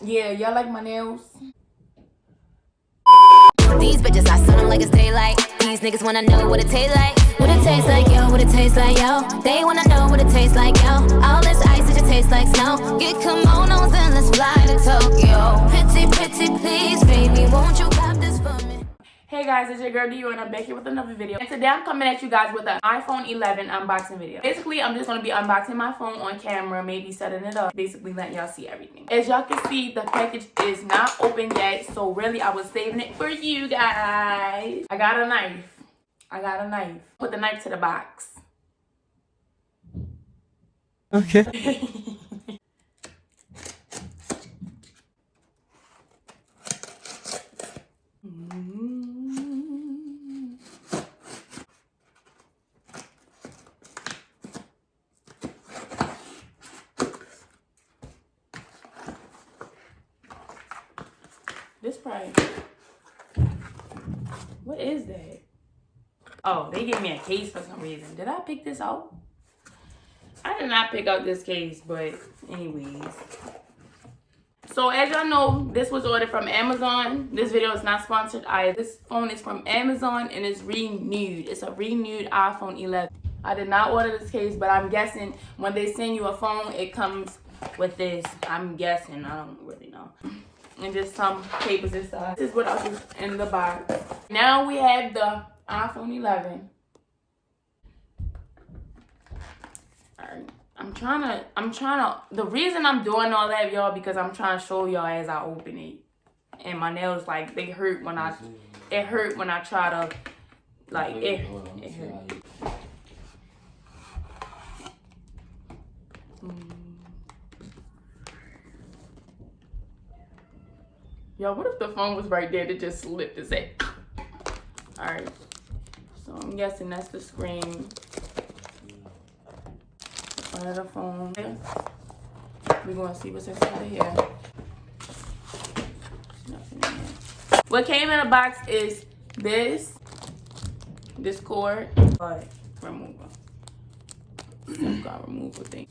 Yeah, y'all like my nails? These bitches, I sell them like it's daylight. These niggas wanna know what it tastes like. What it tastes like, yo, what it tastes like, yo. They wanna know what it tastes like, yo. All this ice, it just tastes like snow. Get kimonos and let's fly to Tokyo. Pretty, pretty, please, baby, won't you cop this for me? Hey guys, it's your girl Dior and I'm back here with another video. And today I'm coming at you guys with an iPhone 11 unboxing video. Basically, I'm just going to be unboxing my phone on camera, maybe setting it up, basically letting y'all see everything. As y'all can see, the package is not open yet, so really I was saving it for you guys. I got a knife. Put the knife to the box. Okay. This price. What is that? Oh, they gave me a case for some reason. Did I pick this out? I did not pick out this case, but anyways. So as y'all know, this was ordered from Amazon. This video is not sponsored either. This phone is from Amazon and it's renewed. It's a renewed iPhone 11. I did not order this case, but I'm guessing when they send you a phone, it comes with this. I'm guessing. I don't really know. And just some papers inside. This is what else is in the box. Now we have the iPhone 11. Alright. I'm trying to, the reason I'm doing all that, y'all, because I'm trying to show y'all as I open it. And my nails, like, they hurt when it hurt when I try to, like, it hurt. Yo, what if the phone was right there that just slipped its head? Alright. So I'm guessing that's the screen. Front of the phone. We're gonna see what's inside of here. There's nothing in there. What came in the box is this cord, but remover. Some got removal thing.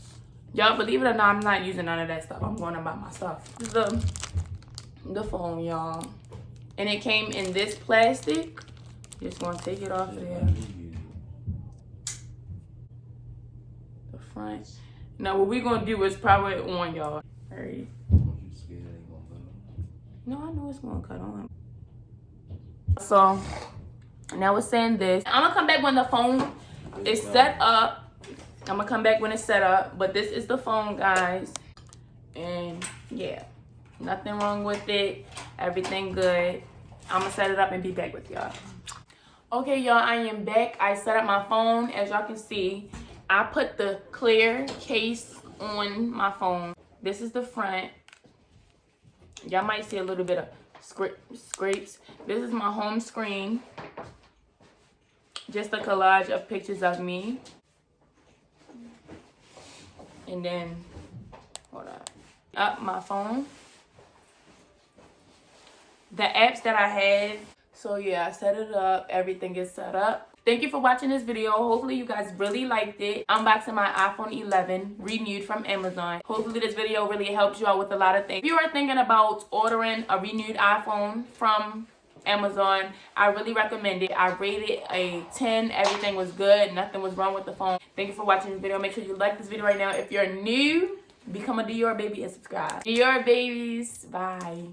Y'all, believe it or not, I'm not using none of that stuff. I'm going to buy my stuff. This is the phone, y'all, and it came in this plastic. Just gonna take it off of there. The front. Now what we're gonna do is probably on, y'all. Alright. No, I know it's gonna cut on. So now it's saying this. I'm gonna come back when the phone is set up. I'm gonna come back when it's set up. But this is the phone, guys. And yeah. Nothing wrong with it. Everything good. I'm gonna set it up and be back with y'all. Okay, y'all, I am back. I set up my phone. As y'all can see, I put the clear case on my phone. This is the front. Y'all might see a little bit of scrapes. This is my home screen. Just a collage of pictures of me. And then, hold on. Up my phone. The apps that I have. So yeah, I set it up. Everything is set up. Thank you for watching this video. Hopefully you guys really liked it. Unboxing my iPhone 11 renewed from Amazon. Hopefully this video really helps you out with a lot of things. If you are thinking about ordering a renewed iPhone from Amazon, I really recommend it. I rated a 10. Everything was good. Nothing was wrong with the phone. Thank you for watching this video. Make sure you like this video right now. If you're new, become a Dior baby and subscribe. Dior babies. Bye.